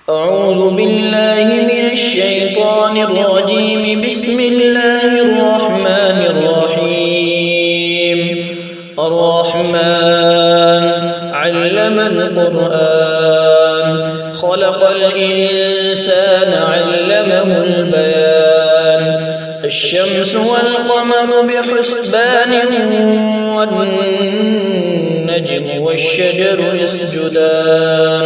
أعوذ بالله من الشيطان الرجيم. بسم الله الرحمن الرحيم. الرحمن علم القرآن، خلق الإنسان علمه البيان. الشمس والقمر بحسبان، والنجم والشجر يسجدان.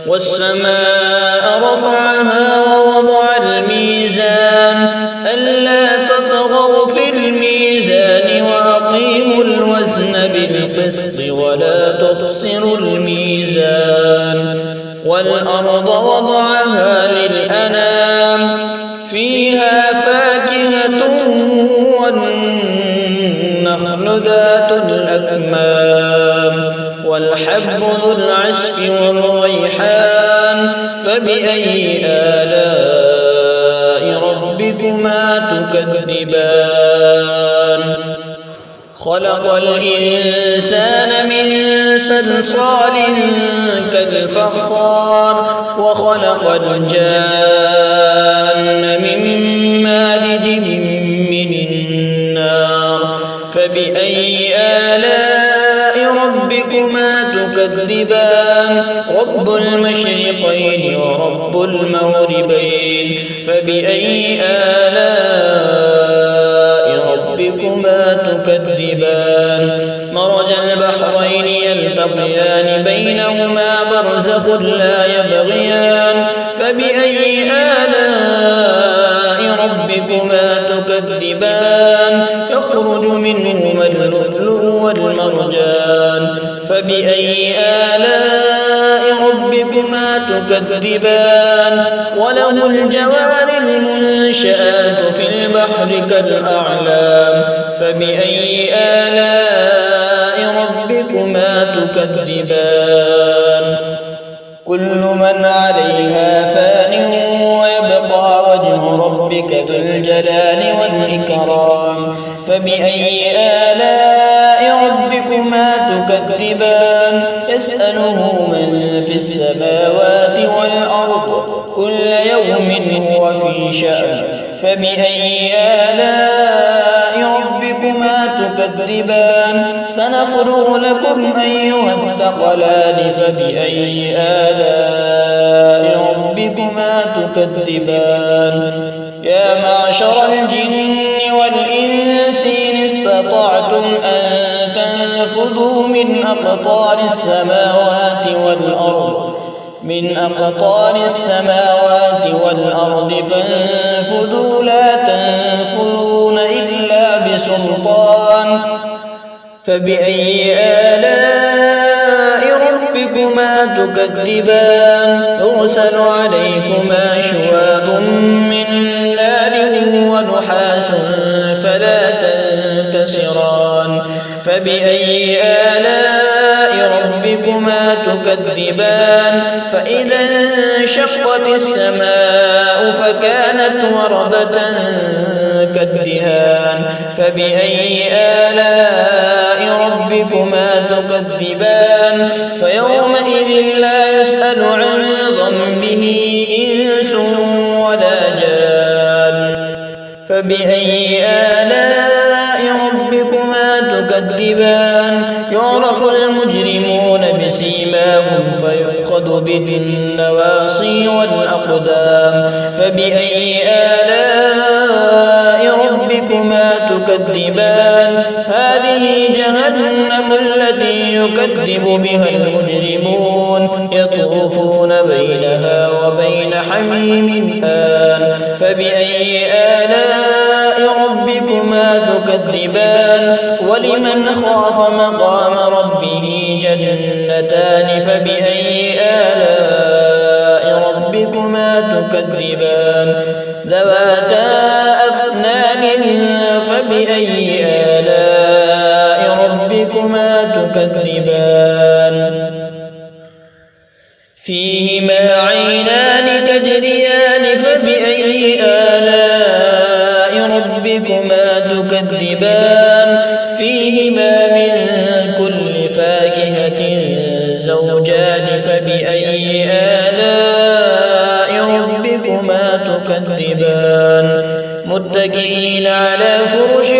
والسماء رفعها ووضع الميزان، ألا تطغوا في الميزان وأقيموا الوزن بالقسط ولا تخسروا الميزان. والأرض وضعها للأنام، فيها فاكهة والنخل ذات الأكمام، والحب ذو العصف والريحان. فبأي آلاء ربكما تكذبان؟ خلق الإنسان من صلصال كالفخار، وخلق الجان من مارج من النار. فبأي آلاء ربكما تكذبان؟ رب المشرقين ورب المغربين. فبأي آلاء ربكما تكذبان؟ مرج البحرين يلتقيان، بينهما برزخ لا يبغيان. فبأي آلاء ربكما تكذبان؟ يخرج منهما اللؤلؤ والمرجان. فبأي آلاء ربكما تكذبان؟ وله الجوار المنشآت في البحر كالأعلام. فبأي آلاء ربكما تكذبان؟ كل من عليها فان، ويبقى وجه ربك ذو الجلال والإكرام. فبأي آلاء ربكما تكذبان؟ يسأله من في السماوات والأرض، كل يوم هو في شأن. فبأي آلاء ربكما تكذبان؟ سنفرغ لكم أيها الثقلان. فبأي آلاء ربكما تكذبان؟ يا معشر الجن والإنس إن استطعتم أن تنفذوا من أقطار السماوات والأرض فانفذوا، لا تنفذون إلا بسلطان. فبأي آلاء ربكما تكذبان؟ يرسل عليكما شواظ من نار ونحاس فلا تنتصران. فبأي آلاء ربكما تكذبان؟ فإذا انشقت السماء فكانت وردة كالدهان. فبأي آلاء ربكما تكذبان؟ فيومئذ لا يسأل عن ذنبه إنس ولا جان. فبأي آلاء ربكما تكذبان؟ يعرف المجرمون بسيماهم فيؤخذ بالنواصي والأقدام. فبأي آلاء ربكما تكذبان؟ هذه جهنم التي يكذب بها المجرمون، يطوفون بينها وبين حميم آن. فبأي آلاء ربكما تكذبان؟ ولمن خاف مقام ربه جنتان. فبأي آلاء ربكما تكذبان؟ ذواتا أفنان. فبأي آلاء ربكما تكذبان؟ فيهما عينان تجريان. فبأي آلاء ربكما تكذبان؟ فيهما من كل فاكهة زوجان. فبأي آلاء تكذبان متكئين على فرش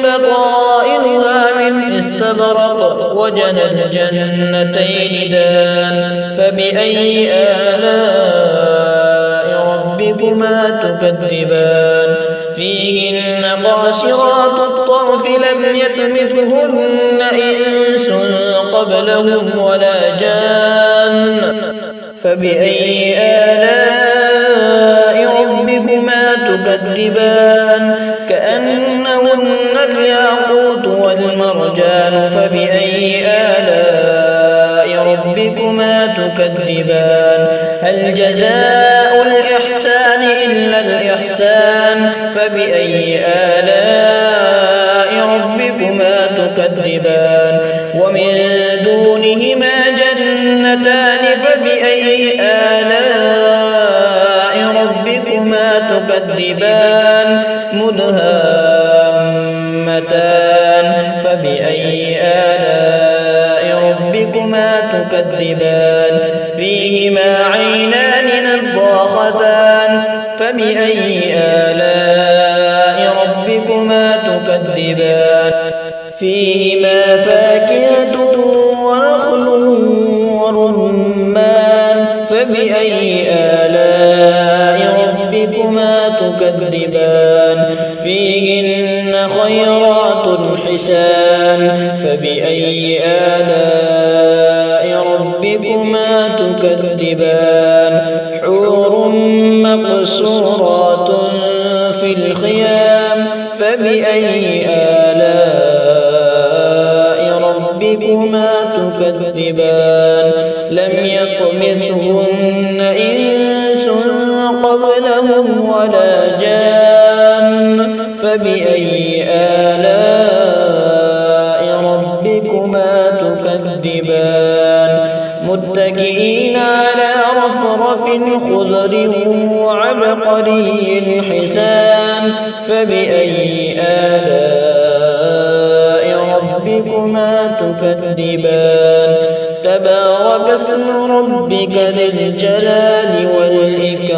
بطائنها من استبرق وجنى الجنتين دان فبأي آلاء ربكما تكذبان فيهن قاصرات الطرف لم يطمثهن إنس قبلهم ولا جان فبأي آلاء ربكما تكذبان كأنهن الياقوت والمرجان فبأي آلاء ربكما تكذبان هل جزاء الإحسان إلا الإحسان فبأي آلاء ربكما تكذبان ومن دونهما جنتان فبأي آلاء ربكما تكذبان مدهامتان فبأي آلاء ربكما تكذبان فيهما عينان نضاختان فبأي آلاء ربكما تكذبان فيهما فاكهة ونخل ورمان فبأي آلاء ربكما تكذبان فيهن خيرات حسان فبأي آلاء ربكما تكذبان حور مقصورات في الخيام فبأي آلاء ربكما تكذبان لم يطمثهن إنس قبلهم ولا جان فبأي آلاء ربكما تكذبان متكئين على رفرف خضر وعبقري حسان فبأي آلاء ربكما تكذبان تبارك اسم ربك ذي الجلال والإكرام